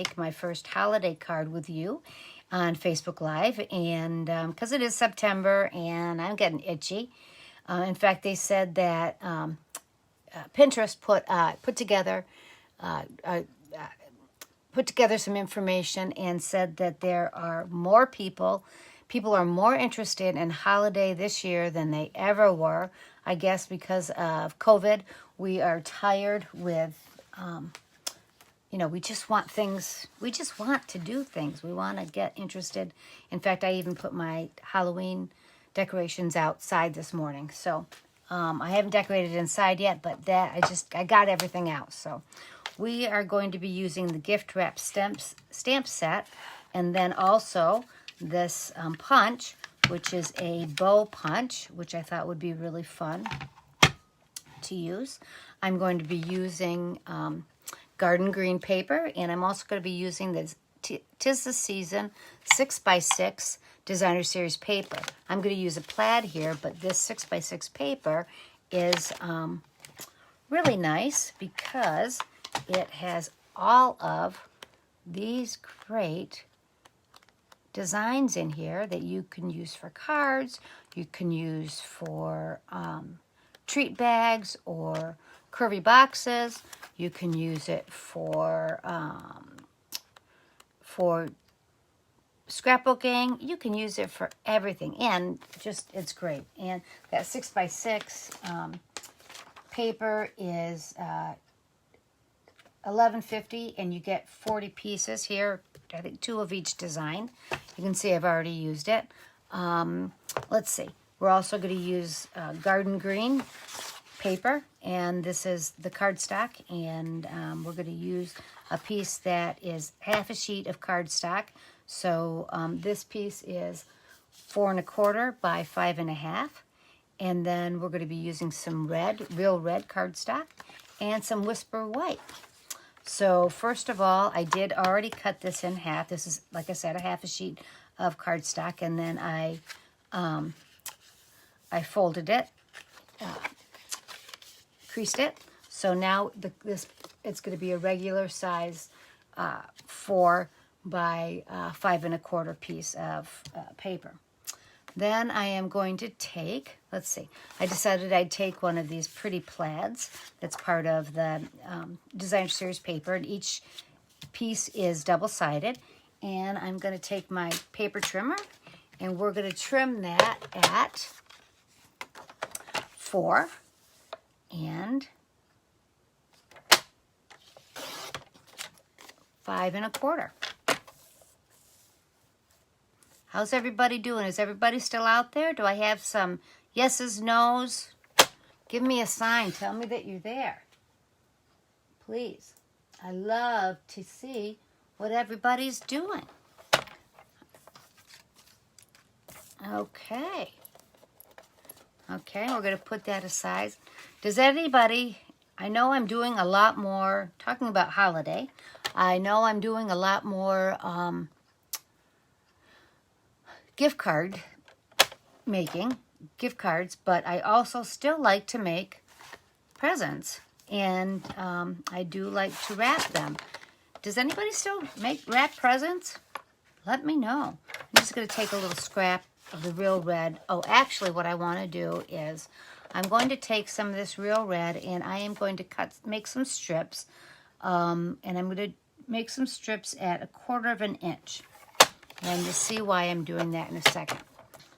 make my first holiday card with you on Facebook Live, and because it is September and I'm getting itchy. In fact, they said that Pinterest put together some information and said that there are more people are more interested in holiday this year than they ever were. I guess because of COVID, we are tired with, we just want things. We just want to do things. We want to get interested. In fact, I even put my Halloween decorations outside this morning. So I haven't decorated inside yet, but I got everything out. So we are going to be using the gift wrap stamp set, and then also this punch, which is a bow punch, which I thought would be really fun to use. I'm going to be using garden green paper, and I'm also going to be using this 'Tis the Season 6x6 Designer Series paper. I'm going to use a plaid here, but this 6x6 paper is really nice because it has all of these great designs in here that you can use for cards, you can use for treat bags or curvy boxes. You can use it for scrapbooking. You can use it for everything, and just it's great. And that 6x6 paper is $11.50, and you get 40 pieces here. I think 2 of each design. You can see I've already used it. Let's see. We're also going to use garden green paper, and this is the cardstock, and we're going to use a piece that is half a sheet of cardstock. So this piece is 4 1/4 by 5 1/2, and then we're going to be using some real red cardstock, and some Whisper White. So first of all, I did already cut this in half. This is, like I said, a half a sheet of cardstock, and then I folded it, creased it. So now it's going to be a regular size 4 by 5 1/4 piece of paper. Then I am going to take, let's see, I decided I'd take one of these pretty plaids that's part of the Designer Series paper, and each piece is double-sided. And I'm going to take my paper trimmer, and we're going to trim that at 4 and 5 1/4. How's everybody doing? Is everybody still out there? Do I have some yeses, nos? Give me a sign. Tell me that you're there. Please. I love to see what everybody's doing. Okay. Okay, we're going to put that aside. Does anybody, I know I'm doing a lot more, talking about holiday, I know I'm doing a lot more gift card making, gift cards, but I also still like to make presents, and I do like to wrap them. Does anybody still wrap presents? Let me know. I'm just going to take a little scrap of the real red. Oh, actually what I want to do is I'm going to take some of this real red, and I am going to make some strips, and I'm going to make some strips at 1/4 inch. And you'll see why I'm doing that in a second.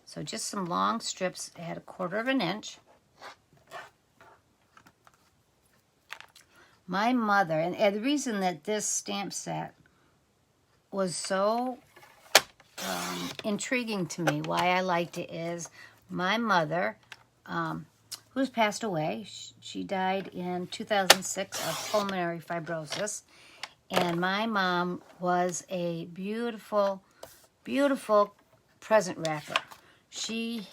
So just some long strips at 1/4 inch. My mother, and the reason that this stamp set was so intriguing to me, why I liked it, is my mother, who's passed away, she died in 2006 of pulmonary fibrosis. And my mom was a beautiful, beautiful present wrapper. She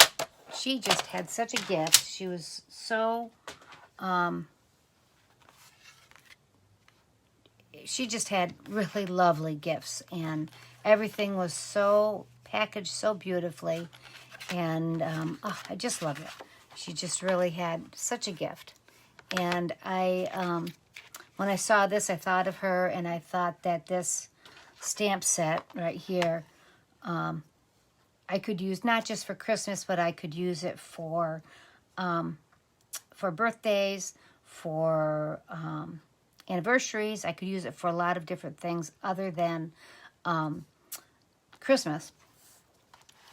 just had such a gift. She was so, she just had really lovely gifts, and everything was so packaged so beautifully, and I just love it. She just really had such a gift. And when I saw this, I thought of her, and I thought that this stamp set right here, I could use not just for Christmas, but I could use it for birthdays, for anniversaries. I could use it for a lot of different things other than Christmas.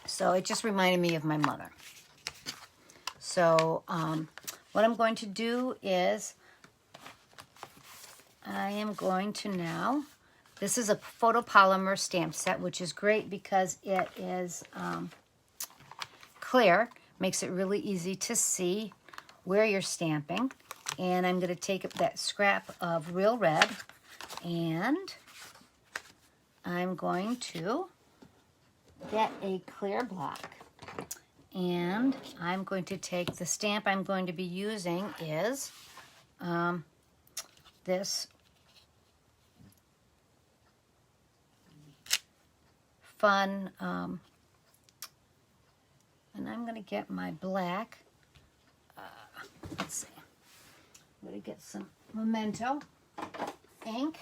So it just reminded me of my mother. So what I'm going to do is I am going to now, this is a photopolymer stamp set, which is great because it is clear, makes it really easy to see where you're stamping. And I'm going to take up that scrap of real red, and I'm going to get a clear block. And I'm going to take the stamp I'm going to be using is this fun, and I'm going to get my black, let's see, I'm going to get some Memento ink.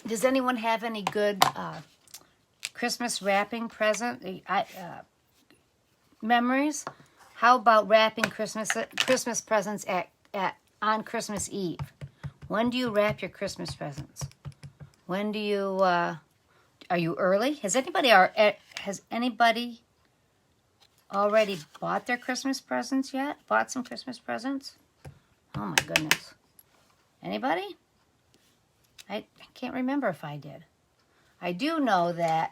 Does anyone have any good Christmas wrapping present memories? How about wrapping Christmas presents on Christmas Eve? When do you wrap your Christmas presents? When do you are you early? Has anybody already bought their Christmas presents yet? Bought some Christmas presents? Oh my goodness. Anybody? I can't remember if I did. I do know that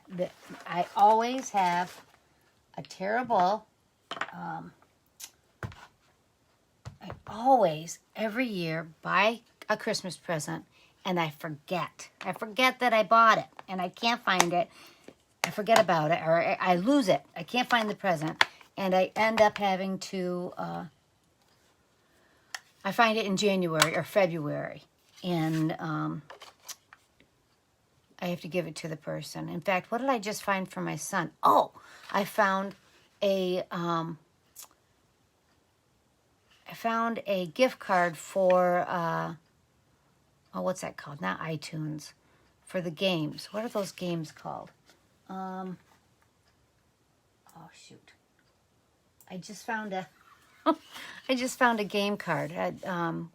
I always have a terrible, I always, every year, buy a Christmas present and I forget. I forget that I bought it and I can't find it. I forget about it, or I lose it. I can't find the present, and I end up having to, I find it in January or February, and I have to give it to the person. In fact, what did I just find for my son? Oh, I found a gift card for, oh, what's that called? Not iTunes. For the games. What are those games called? Oh, shoot. I just found a game card at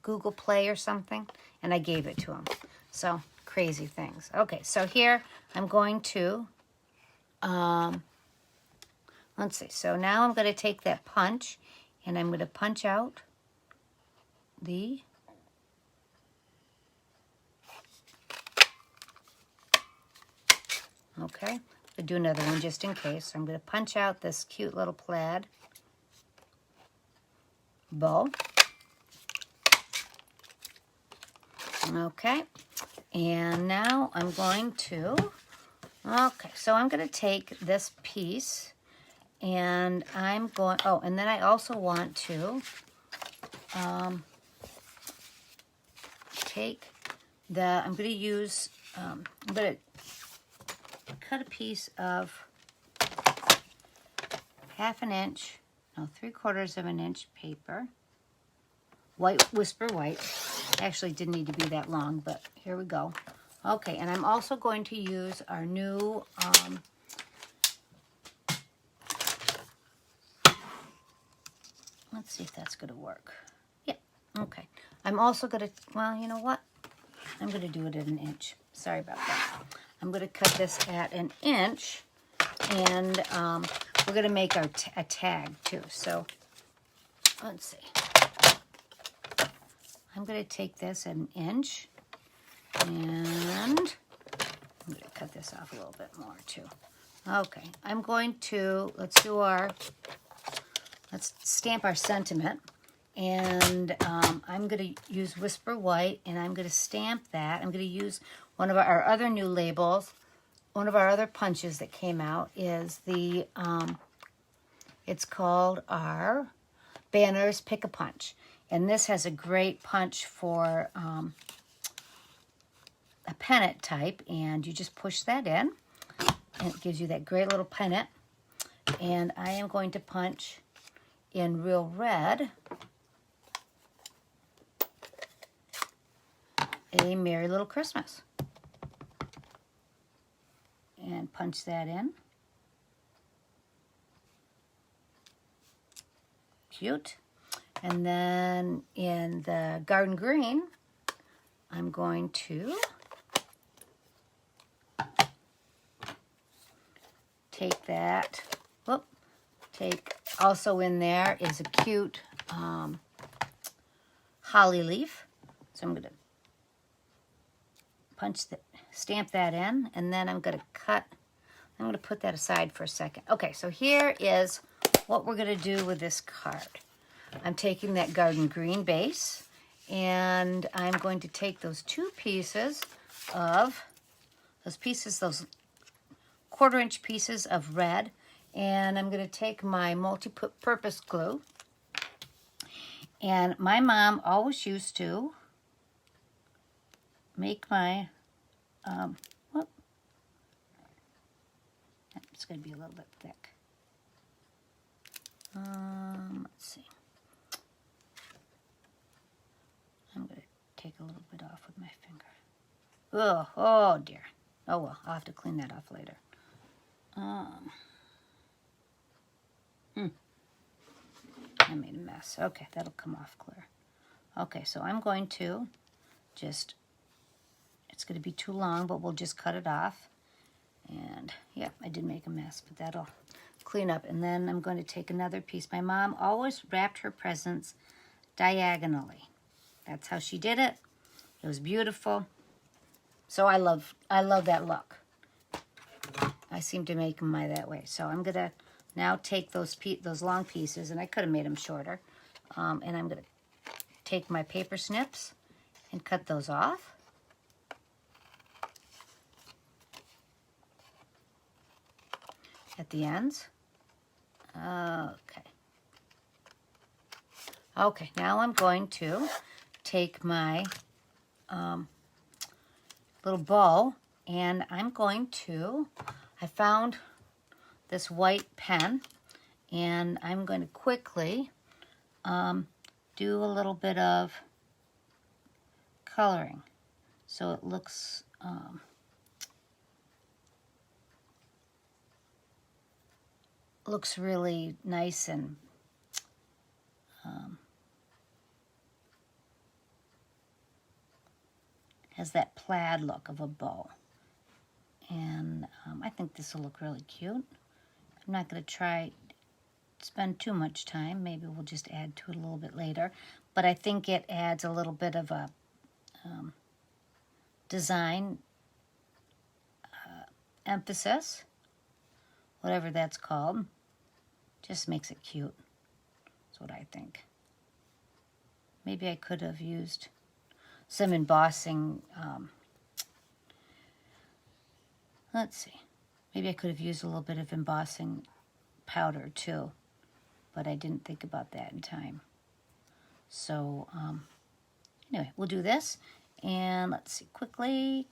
Google Play or something, and I gave it to him. So, crazy things. Okay, so here I'm going to, let's see. So now I'm going to take that punch, and I'm going to punch out the okay. I'll do another one just in case. So I'm going to punch out this cute little plaid bow. Okay. And now I'm going to, okay, so I'm going to take this piece and I'm going, oh, and then I also want to take the, I'm going to use, I'm going to cut a piece of 1/2 inch, no, 3/4 inch paper, white, Whisper White. Actually didn't need to be that long, but here we go. Okay, and I'm also going to use our new, let's see if that's going to work. Yeah, okay. I'm also going to, well, you know what? I'm going to do it at 1 inch. Sorry about that. I'm going to cut this at 1 inch, and we're going to make a tag too. So let's see. I'm going to take this at 1 inch, and I'm going to cut this off a little bit more too. Okay, I'm going to, let's stamp our sentiment, and I'm going to use Whisper White, and I'm going to stamp that. I'm going to use one of our other new labels. One of our other punches that came out is the, it's called our Banners Pick-a-Punch. And this has a great punch for a pennant type. And you just push that in. And it gives you that great little pennant. And I am going to punch in real red a Merry Little Christmas. punch that in. Cute. And then in the garden green, I'm going to take that. Whoop. Take also in there is a cute holly leaf. So I'm going to stamp that in, and then I'm going to cut. I'm going to put that aside for a second. Okay, so here is what we're going to do with this card. I'm taking that garden green base, and I'm going to take those two pieces of, those 1/4-inch pieces of red, and I'm going to take my multi-purpose glue. And my mom always used to make my, it's going to be a little bit thick. Let's see. I'm going to take a little bit off with my finger. Oh dear. Oh well, I'll have to clean that off later. I made a mess. Okay, that'll come off clear. Okay, so I'm going to just, it's going to be too long, but we'll just cut it off. And yeah, I did make a mess, but that'll clean up. And then I'm going to take another piece. My mom always wrapped her presents diagonally. That's how she did it. It was beautiful. So I love that look. I seem to make them that way. So I'm going to now take those long pieces, and I could have made them shorter. And I'm going to take my paper snips and cut those off. At the ends. Okay. Okay, now I'm going to take my little bow, and I'm going to, I found this white pen, and I'm going to quickly do a little bit of coloring so it looks really nice and has that plaid look of a bow. And I think this will look really cute. I'm not going to spend too much time. Maybe we'll just add to it a little bit later. But I think it adds a little bit of a design emphasis, whatever that's called. Just makes it cute. That's what I think. Maybe I could have used some embossing. Let's see. Maybe I could have used a little bit of embossing powder too, but I didn't think about that in time. So anyway, we'll do this, and let's see, quickly.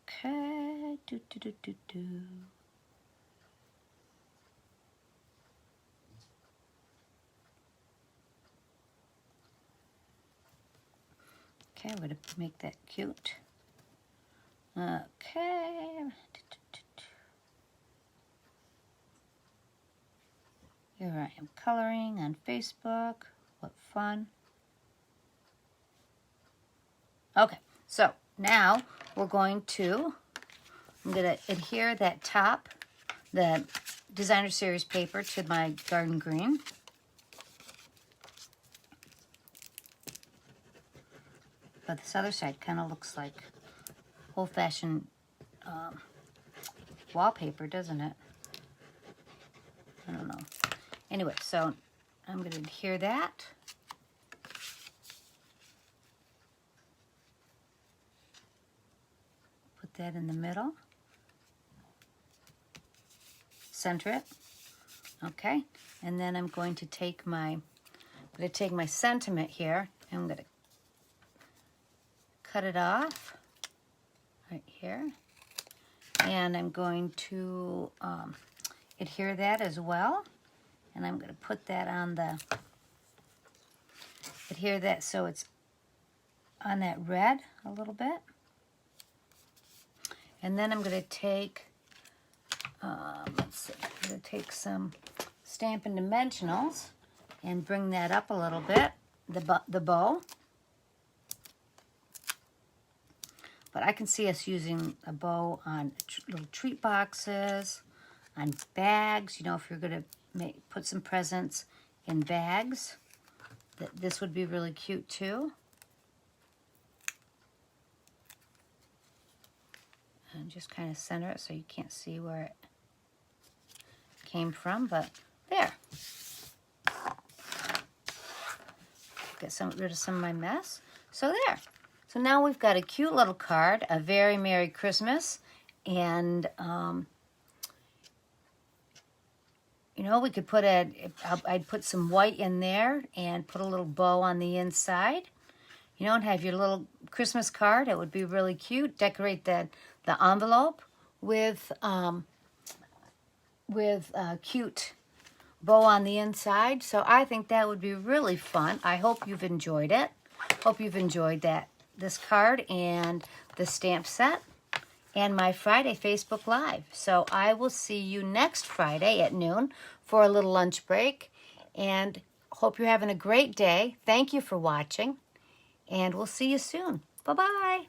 Okay, Okay, we're going to make that cute. Okay. Here I am coloring on Facebook. What fun. Okay, so now we're going to, I'm going to adhere that top, the Designer Series paper, to my garden green. But this other side kind of looks like old-fashioned wallpaper, doesn't it? I don't know. Anyway, so I'm going to adhere that. Put that in the middle. Center it. Okay. And then I'm going to take my sentiment here, and I'm going to cut it off right here. And I'm going to adhere that as well. And I'm going to put that on the, adhere that so it's on that red a little bit. And then I'm going to take, let's see, I'm going to take some Stampin' Dimensionals and bring that up a little bit, the bow. But I can see us using a bow on little treat boxes, on bags. You know, if you're going to put some presents in bags, this would be really cute too. And just kind of center it so you can't see where it came from, but there. Get rid of some of my mess. So there. So now we've got a cute little card, a very Merry Christmas, and you know, we could put I'd put some white in there and put a little bow on the inside, you know, and have your little Christmas card. It would be really cute. Decorate the envelope with a cute bow on the inside. So I think that would be really fun. I hope you've enjoyed it. Hope you've enjoyed this card and the stamp set and my Friday Facebook Live. So I will see you next Friday at noon for a little lunch break, and hope you're having a great day. Thank you for watching, and we'll see you soon. Bye-bye.